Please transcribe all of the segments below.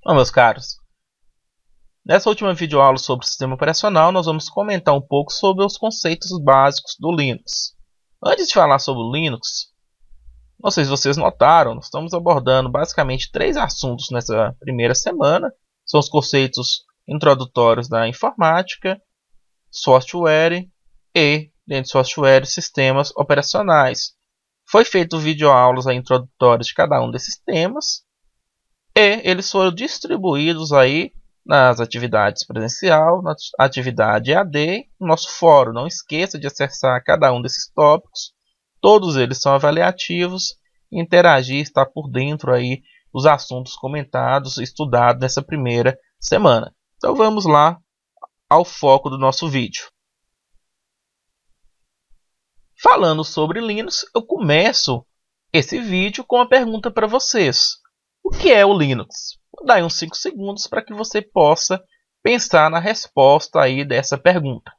Bom, meus caros, nessa última videoaula sobre o sistema operacional, nós vamos comentar um pouco sobre os conceitos básicos do Linux. Antes de falar sobre o Linux, não sei se vocês notaram, nós estamos abordando basicamente 3 assuntos nessa primeira semana. São os conceitos introdutórios da informática, software e, dentro de software, sistemas operacionais. Foi feito videoaulas introdutórias de cada um desses temas e eles foram distribuídos aí nas atividades presencial, na atividade EAD, no nosso fórum. Não esqueça de acessar cada um desses tópicos. Todos eles são avaliativos. Interagir, estar por dentro aí dos assuntos comentados, estudados nessa primeira semana. Então vamos lá ao foco do nosso vídeo. Falando sobre Linux, eu começo esse vídeo com uma pergunta para vocês. O que é o Linux? Vou dar uns 5 segundos para que você possa pensar na resposta aí dessa pergunta.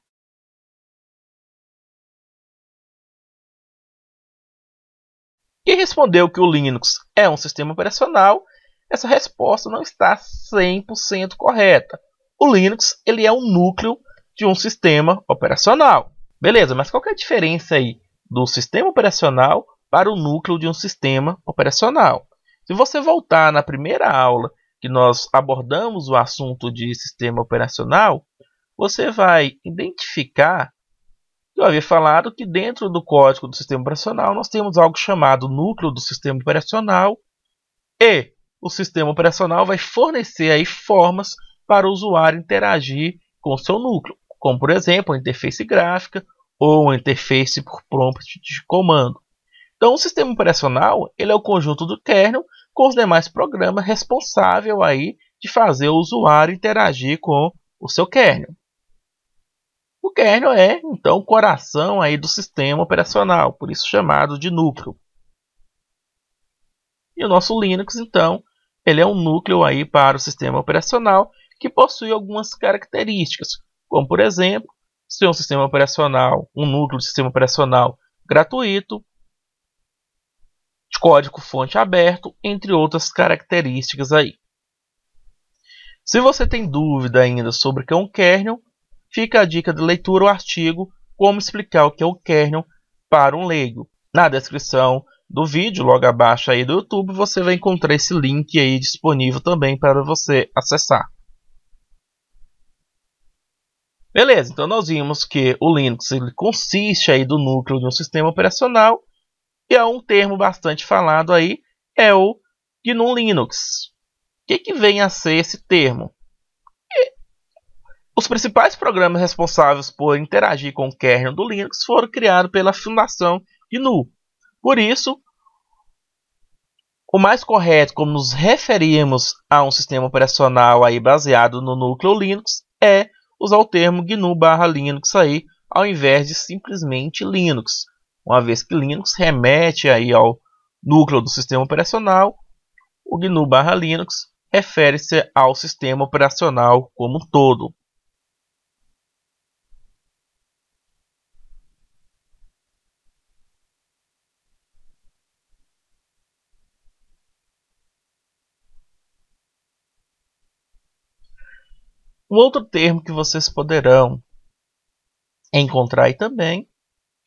Quem respondeu que o Linux é um sistema operacional, essa resposta não está 100% correta. O Linux ele é um núcleo de um sistema operacional. Beleza, mas qual que é a diferença aí do sistema operacional para o núcleo de um sistema operacional? Se você voltar na primeira aula que nós abordamos o assunto de sistema operacional, você vai identificar que eu havia falado que dentro do código do sistema operacional nós temos algo chamado núcleo do sistema operacional e o sistema operacional vai fornecer aí formas para o usuário interagir com o seu núcleo, como por exemplo a interface gráfica ou a interface por prompt de comando. Então o sistema operacional ele é o conjunto do kernel com os demais programas responsável aí de fazer o usuário interagir com o seu kernel. O kernel é, então, o coração aí do sistema operacional, por isso chamado de núcleo. E o nosso Linux, então, ele é um núcleo aí para o sistema operacional que possui algumas características, como, por exemplo, ser um sistema operacional, um núcleo de sistema operacional gratuito, de código-fonte aberto, entre outras características aí. Se você tem dúvida ainda sobre o que é um kernel, fica a dica de leitura o artigo Como explicar o que é o kernel para um leigo. Na descrição do vídeo, logo abaixo aí do YouTube, você vai encontrar esse link aí disponível também para você acessar. Beleza, então nós vimos que o Linux ele consiste aí do núcleo de um sistema operacional e há um termo bastante falado aí, é o GNU Linux. O que vem a ser esse termo? Os principais programas responsáveis por interagir com o kernel do Linux foram criados pela Fundação GNU. Por isso, o mais correto, como nos referimos a um sistema operacional aí baseado no núcleo Linux, é usar o termo GNU/Linux aí, ao invés de simplesmente Linux. Uma vez que Linux remete aí ao núcleo do sistema operacional, o GNU/Linux refere-se ao sistema operacional como um todo. Um outro termo que vocês poderão encontrar aí também,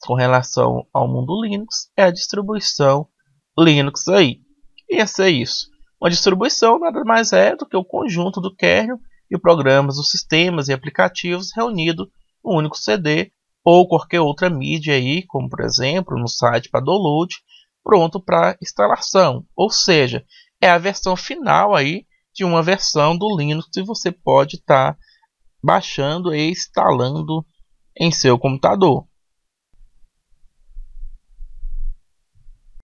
com relação ao mundo Linux, é a distribuição Linux aí. E essa é isso. Uma distribuição nada mais é do que o conjunto do kernel e programas dos sistemas e aplicativos reunido em um único CD ou qualquer outra mídia aí, como por exemplo no site para download, pronto para instalação. Ou seja, é a versão final aí de uma versão do Linux que você pode estar baixando e instalando em seu computador.